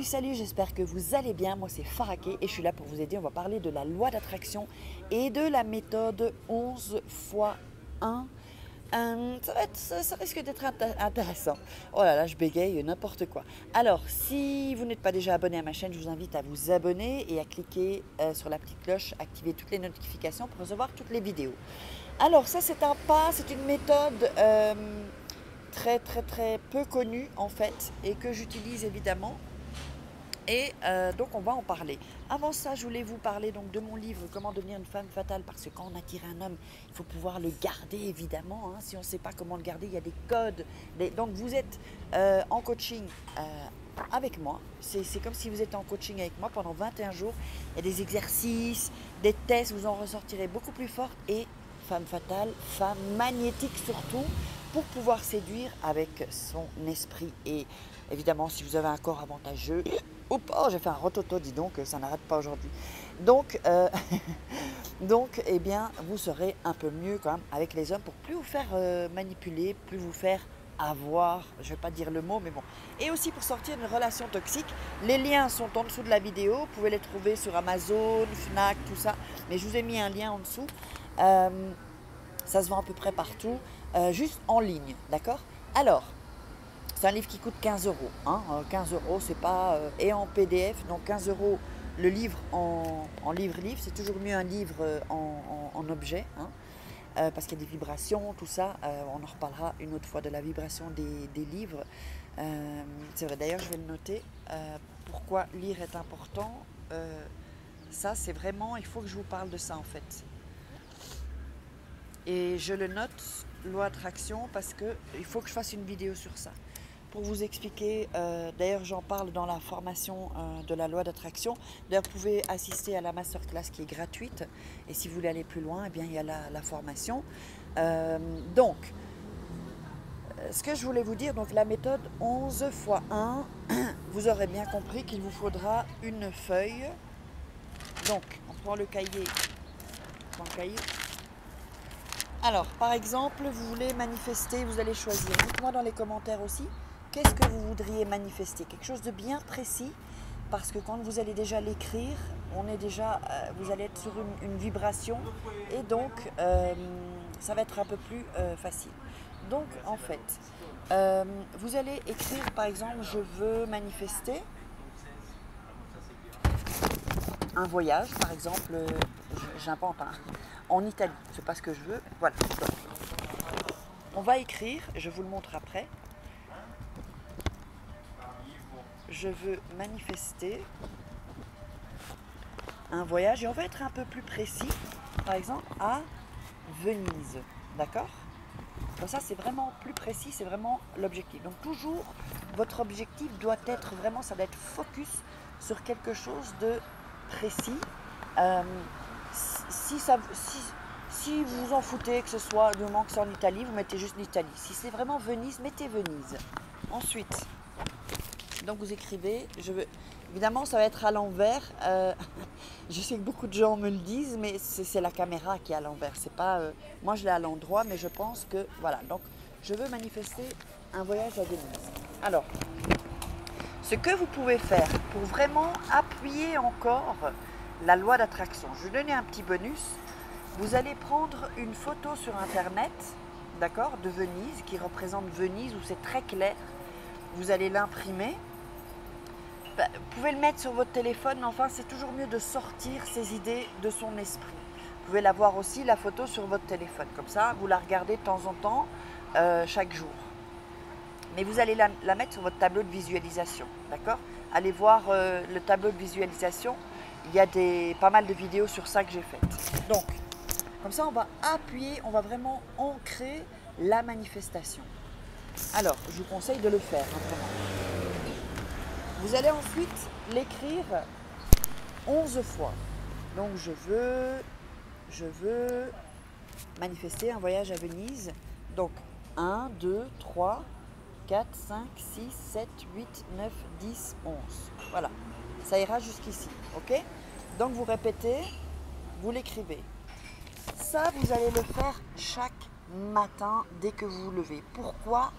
Salut, j'espère que vous allez bien. Moi, c'est Faraké et je suis là pour vous aider. On va parler de la loi d'attraction et de la méthode 11 fois 1. Ça risque d'être intéressant. Oh là là, je bégaye n'importe quoi. Alors, si vous n'êtes pas déjà abonné à ma chaîne, je vous invite à vous abonner et à cliquer sur la petite cloche, activer toutes les notifications pour recevoir toutes les vidéos. Alors, ça, c'est une méthode très peu connue en fait et que j'utilise évidemment. Et donc on va en parler. Avant ça, je voulais vous parler donc de mon livre Comment devenir une femme fatale, parce que quand on attire un homme, il faut pouvoir le garder évidemment. Si on ne sait pas comment le garder, il y a des codes. Donc vous êtes en coaching avec moi. C'est comme si vous êtes en coaching avec moi pendant 21 jours. Il y a des exercices, des tests, vous en ressortirez beaucoup plus forte. Et femme fatale, femme magnétique surtout, pour pouvoir séduire avec son esprit. Et évidemment, si vous avez un corps avantageux, oups, oh, j'ai fait un rototo, dis donc, ça n'arrête pas aujourd'hui. Donc, eh bien, vous serez un peu mieux quand même avec les hommes pour plus vous faire manipuler, plus vous faire avoir, je ne vais pas dire le mot, mais bon. Et aussi pour sortir d'une relation toxique. Les liens sont en dessous de la vidéo, vous pouvez les trouver sur Amazon, Fnac, tout ça. Mais je vous ai mis un lien en dessous. Ça se vend à peu près partout, juste en ligne, d'accord? Alors, c'est un livre qui coûte 15 euros. 15 euros, c'est pas. Et en PDF, donc 15 euros le livre en livre-livre. C'est toujours mieux un livre en objet, parce qu'il y a des vibrations, tout ça. On en reparlera une autre fois de la vibration des livres. C'est vrai, d'ailleurs, je vais le noter. Pourquoi lire est important. Ça, c'est vraiment. Il faut que je vous parle de ça en fait. Et je le note, loi attraction, parce qu'il faut que je fasse une vidéo sur ça. Pour vous expliquer, d'ailleurs j'en parle dans la formation de la loi d'attraction. D'ailleurs vous pouvez assister à la masterclass qui est gratuite. Et si vous voulez aller plus loin, eh bien, il y a la formation. Donc, ce que je voulais vous dire, donc la méthode 11 x 1, vous aurez bien compris qu'il vous faudra une feuille. Donc, on prend le cahier. Alors, par exemple, vous voulez manifester, vous allez choisir. Dites-moi dans les commentaires aussi, qu'est-ce que vous voudriez manifester? Quelque chose de bien précis, parce que quand vous allez déjà l'écrire, vous allez être sur une vibration, et donc ça va être un peu plus facile. Donc, en fait, vous allez écrire, par exemple, je veux manifester un voyage, par exemple, j'invente en Italie, c'est pas ce que je veux, voilà. Donc, on va écrire, je vous le montre après. Je veux manifester un voyage et on va être un peu plus précis, par exemple à Venise, d'accord? Comme ça, c'est vraiment plus précis, c'est vraiment l'objectif. Donc toujours, votre objectif doit être vraiment, ça doit être focus sur quelque chose de précis. Si vous en foutez que ce soit du moment que c'est en Italie, vous mettez juste l'Italie. Si c'est vraiment Venise, mettez Venise. Ensuite, donc vous écrivez, évidemment ça va être à l'envers. Je sais que beaucoup de gens me le disent, mais c'est la caméra qui est à l'envers. C'est pas, moi je l'ai à l'endroit, mais je pense que voilà. Donc je veux manifester un voyage à Venise. Alors, ce que vous pouvez faire pour vraiment appuyer encore la loi d'attraction, je vais donner un petit bonus. Vous allez prendre une photo sur internet, d'accord, de Venise, qui représente Venise, où c'est très clair. Vous allez l'imprimer. Vous pouvez le mettre sur votre téléphone, mais enfin, c'est toujours mieux de sortir ces idées de son esprit. Vous pouvez l'avoir aussi, la photo, sur votre téléphone. Comme ça, vous la regardez de temps en temps, chaque jour. Mais vous allez la mettre sur votre tableau de visualisation, d'accord? Allez voir le tableau de visualisation. Il y a pas mal de vidéos sur ça que j'ai faites. Donc, comme ça, on va appuyer, on va vraiment ancrer la manifestation. Alors, je vous conseille de le faire, vraiment. Vous allez ensuite l'écrire 11 fois. Donc, je veux manifester un voyage à Venise. Donc, 1, 2, 3, 4, 5, 6, 7, 8, 9, 10, 11. Voilà, ça ira jusqu'ici, ok? Donc, vous répétez, vous l'écrivez. Ça, vous allez le faire chaque matin dès que vous vous levez. Pourquoi?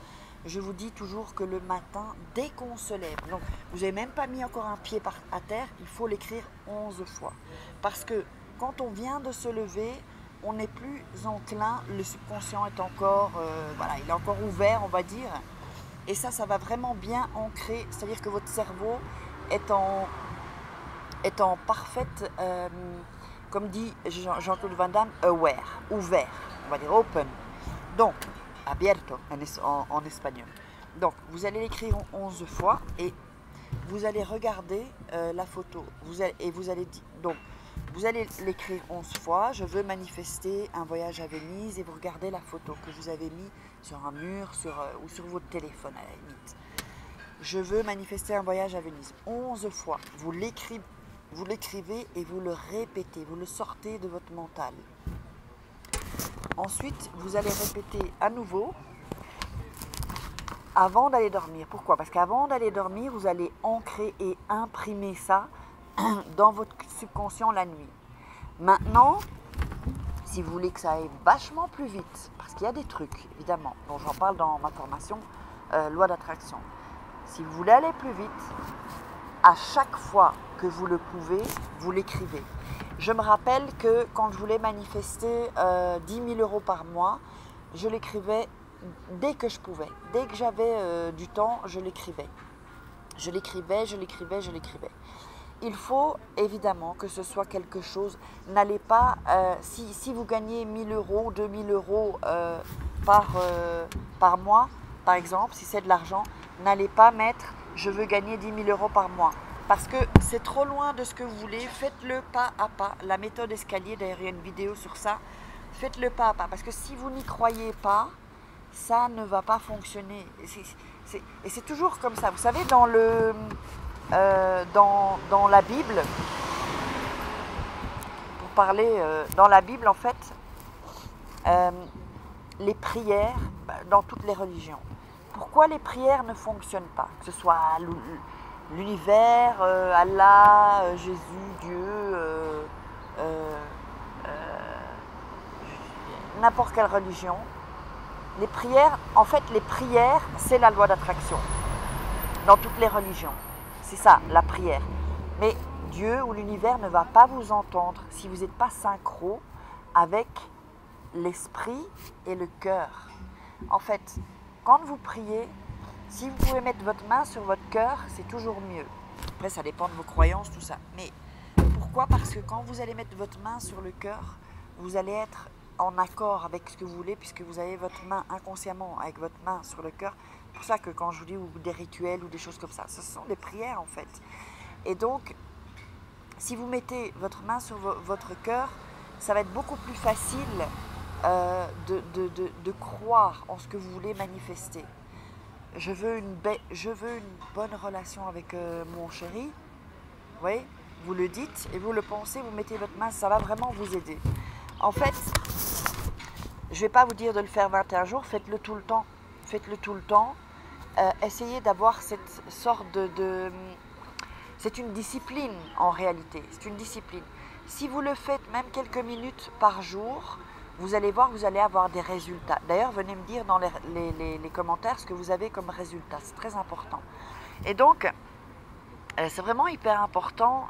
je vous dis toujours que le matin, dès qu'on se lève, donc vous n'avez même pas mis encore un pied à terre, il faut l'écrire 11 fois. Parce que quand on vient de se lever, on n'est plus enclin, le subconscient est encore, voilà, il est encore ouvert, on va dire. Et ça va vraiment bien ancrer, c'est-à-dire que votre cerveau est en parfaite, comme dit Jean-Claude Van Damme, aware, ouvert, on va dire open. Donc, abierto en espagnol. Donc, vous allez l'écrire 11 fois et vous allez regarder la photo. Vous allez l'écrire 11 fois. Je veux manifester un voyage à Venise et vous regardez la photo que vous avez mis sur un mur ou sur votre téléphone à la limite. Je veux manifester un voyage à Venise. 11 fois. Vous l'écrivez et vous le répétez. Vous le sortez de votre mental. Ensuite, vous allez répéter à nouveau avant d'aller dormir. Pourquoi? Parce qu'avant d'aller dormir, vous allez ancrer et imprimer ça dans votre subconscient la nuit. Maintenant, si vous voulez que ça aille vachement plus vite, parce qu'il y a des trucs, évidemment, dont j'en parle dans ma formation loi d'attraction. Si vous voulez aller plus vite, à chaque fois que vous le pouvez, vous l'écrivez. Je me rappelle que quand je voulais manifester 10 000 € par mois, je l'écrivais dès que je pouvais. Dès que j'avais du temps, je l'écrivais. Je l'écrivais. Il faut évidemment que ce soit quelque chose. N'allez pas, si vous gagnez 1 000 €, 2 000 € par mois, par exemple, si c'est de l'argent, n'allez pas mettre « je veux gagner 10 000 € par mois ». Parce que c'est trop loin de ce que vous voulez, faites-le pas à pas. La méthode escalier, d'ailleurs il y a une vidéo sur ça, faites-le pas à pas. Parce que si vous n'y croyez pas, ça ne va pas fonctionner. Et c'est toujours comme ça. Vous savez, dans la Bible, pour parler, dans la Bible en fait, les prières, dans toutes les religions, pourquoi les prières ne fonctionnent pas? Que ce soit l'univers, Allah, Jésus, Dieu, n'importe quelle religion. Les prières, en fait, les prières, c'est la loi d'attraction. Dans toutes les religions. C'est ça, la prière. Mais Dieu ou l'univers ne va pas vous entendre si vous n'êtes pas synchro avec l'esprit et le cœur. En fait, quand vous priez, si vous pouvez mettre votre main sur votre cœur, c'est toujours mieux. Après, ça dépend de vos croyances, tout ça. Mais pourquoi? Parce que quand vous allez mettre votre main sur le cœur, vous allez être en accord avec ce que vous voulez, puisque vous avez votre main inconsciemment avec votre main sur le cœur. C'est pour ça que quand je vous dis ou des rituels ou des choses comme ça, ce sont des prières en fait. Et donc, si vous mettez votre main sur votre cœur, ça va être beaucoup plus facile de croire en ce que vous voulez manifester. Je veux une bonne relation avec mon chéri. Oui, vous le dites et vous le pensez, vous mettez votre main, ça va vraiment vous aider. En fait, je ne vais pas vous dire de le faire 21 jours, faites-le tout le temps. Faites-le tout le temps. Essayez d'avoir cette sorte c'est une discipline en réalité, c'est une discipline. Si vous le faites même quelques minutes par jour, vous allez voir que vous allez avoir des résultats. D'ailleurs, venez me dire dans les commentaires ce que vous avez comme résultat. C'est très important. Et donc, c'est vraiment hyper important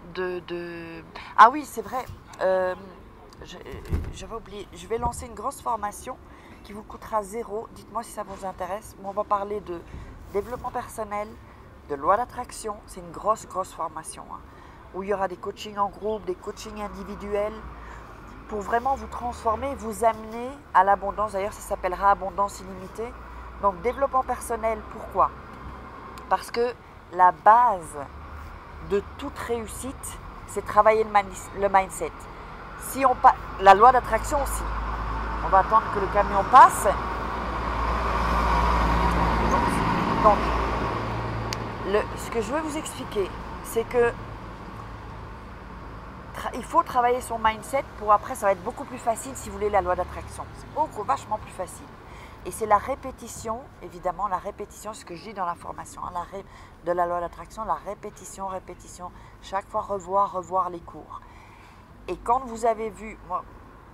Ah oui, c'est vrai, j'avais oublié. Je vais lancer une grosse formation qui vous coûtera 0. Dites-moi si ça vous intéresse. On va parler de développement personnel, de loi d'attraction. C'est une grosse formation, hein, où il y aura des coachings en groupe, des coachings individuels, pour vraiment vous transformer, vous amener à l'abondance. D'ailleurs, ça s'appellera abondance illimitée. Donc, développement personnel, pourquoi? Parce que la base de toute réussite, c'est travailler le mindset. Si on la loi d'attraction aussi. On va attendre que le camion passe. Donc, ce que je veux vous expliquer, c'est que il faut travailler son mindset pour après, ça va être beaucoup plus facile si vous voulez la loi d'attraction. C'est vachement plus facile. Et c'est la répétition, évidemment, la répétition, ce que je dis dans la formation, hein, de la loi d'attraction, la répétition, chaque fois revoir les cours. Et quand vous avez vu,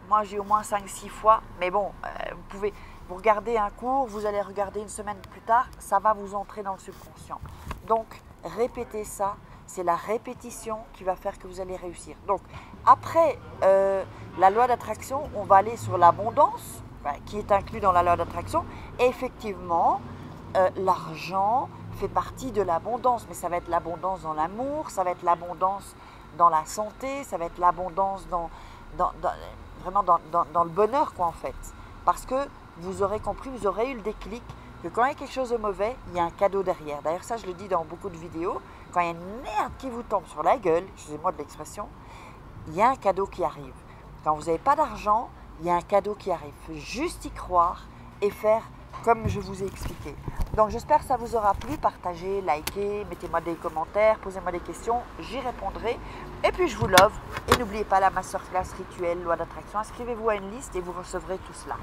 moi j'ai au moins 5-6 fois, mais bon, vous pouvez, Vous regardez un cours, vous allez regarder une semaine plus tard, ça va vous entrer dans le subconscient. Donc, répétez ça. C'est la répétition qui va faire que vous allez réussir. Donc, après la loi d'attraction, on va aller sur l'abondance, qui est inclus dans la loi d'attraction. Et effectivement, l'argent fait partie de l'abondance, mais ça va être l'abondance dans l'amour, ça va être l'abondance dans la santé, ça va être l'abondance vraiment dans le bonheur, quoi, en fait. Parce que vous aurez compris, vous aurez eu le déclic que quand il y a quelque chose de mauvais, il y a un cadeau derrière. D'ailleurs, ça, je le dis dans beaucoup de vidéos. Quand il y a une merde qui vous tombe sur la gueule, excusez-moi de l'expression, il y a un cadeau qui arrive. Quand vous n'avez pas d'argent, il y a un cadeau qui arrive. Il faut juste y croire et faire comme je vous ai expliqué. Donc, j'espère que ça vous aura plu. Partagez, likez, mettez-moi des commentaires, posez-moi des questions, j'y répondrai. Et puis, je vous love. Et n'oubliez pas la masterclass rituelle, loi d'attraction. Inscrivez-vous à une liste et vous recevrez tout cela.